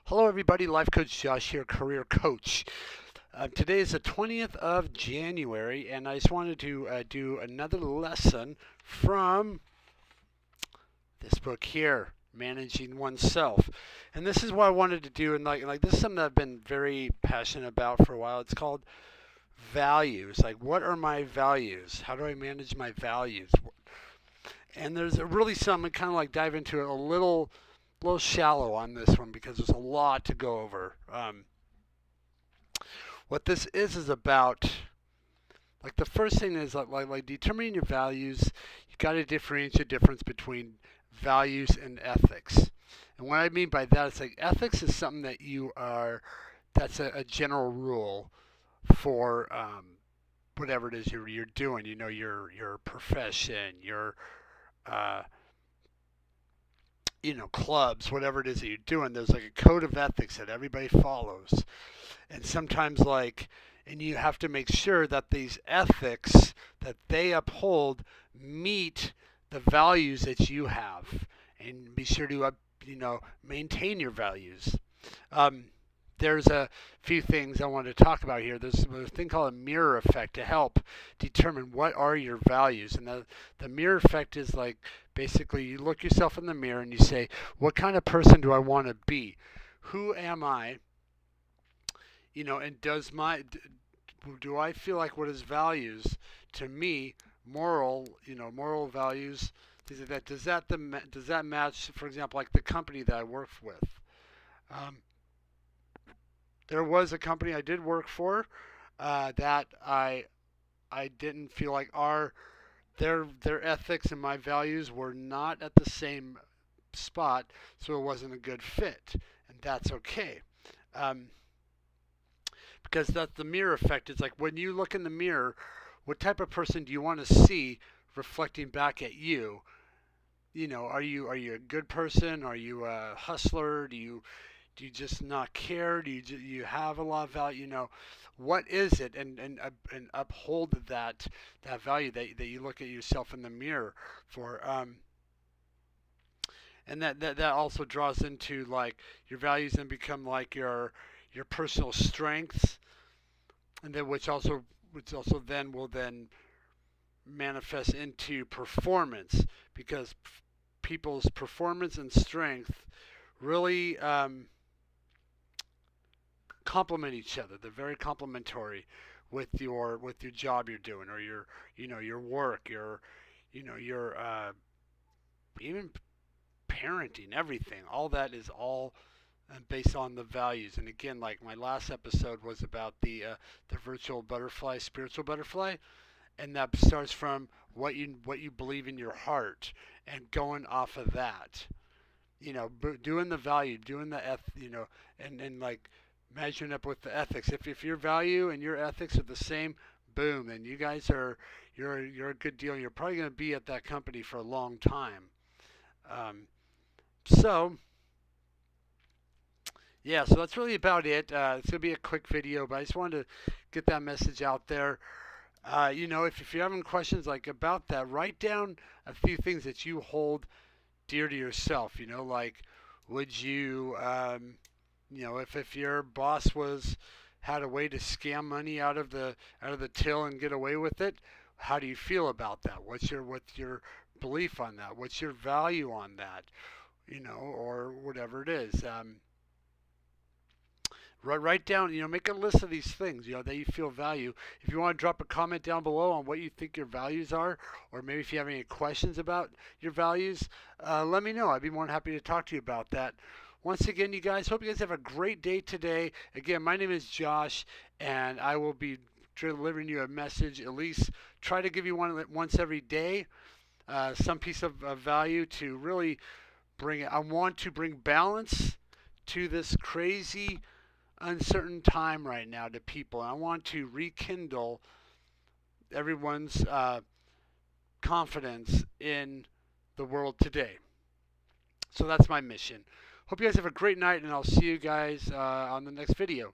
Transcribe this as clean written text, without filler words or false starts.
Hello, everybody. Life Coach Josh here, career coach. Today is the 20th of January, and I just wanted to do another lesson from this book here, Managing Oneself. And this is what I wanted to do, and like this is something that I've been very passionate about for a while. It's called values. Like, what are my values? How do I manage my values? And there's a really something kind of like dive into it a little shallow on this one because there's a lot to go over. What this is about, like, the first thing is like determining your values. You got to differentiate the difference between values and ethics. And what I mean by that is, like, ethics is something that you are. That's a general rule for whatever it is you're doing. You know, your profession, your uh, clubs, whatever it is that you're doing. There's like a code of ethics that everybody follows. And sometimes, and you have to make sure that these ethics that they uphold meet the values that you have, and be sure to maintain your values. um, there's a few things I want to talk about here. There's a thing called a mirror effect to help determine what are your values. And the mirror effect is like, basically, you look yourself in the mirror and you say, what kind of person do I want to be? Who am I? And do I feel like what is values to me, moral values, things like that? Does that match, for example, like the company that I work with? Um, there was a company I did work for that I didn't feel like their ethics and my values were not at the same spot, so it wasn't a good fit, and that's okay. Um, because that's the mirror effect. It's like when you look in the mirror, what type of person do you want to see reflecting back at you? Are you a good person? Are you a hustler? Do you just not care? Do you have a lot of value? What is it? And uphold that value that you look at yourself in the mirror for. And that also draws into, like, your values then become like your personal strengths, and then which also then will then manifest into performance, because people's performance and strength really complement each other. They're very complementary with your job you're doing, or your work, your even parenting, everything. All that is all based on the values. And again, like my last episode was about the virtual butterfly, spiritual butterfly, and that starts from what you believe in your heart, and going off of that. Doing the value, doing and like measuring up with the ethics. If your value and your ethics are the same, boom, then you guys you're a good deal. You're probably going to be at that company for a long time. Um, so yeah, so that's really about it. It's gonna be a quick video, but I just wanted to get that message out there. If you're having questions like about that, write down a few things that you hold dear to yourself. Like, would you, if your boss had a way to scam money out of the till and get away with it, how do you feel about that? What's your belief on that? What's your value on that? Or whatever it is. Write down, make a list of these things, that you feel value. If you want to drop a comment down below on what you think your values are, or maybe if you have any questions about your values, let me know. I'd be more than happy to talk to you about that. Once again, you guys, hope you guys have a great day today. Again, my name is Josh, and I will be delivering you a message, at least try to give you one once every day, some piece of value to really I want to bring balance to this crazy uncertain time right now to people. I want to rekindle everyone's confidence in the world today. So that's my mission. Hope you guys have a great night, and I'll see you guys on the next video.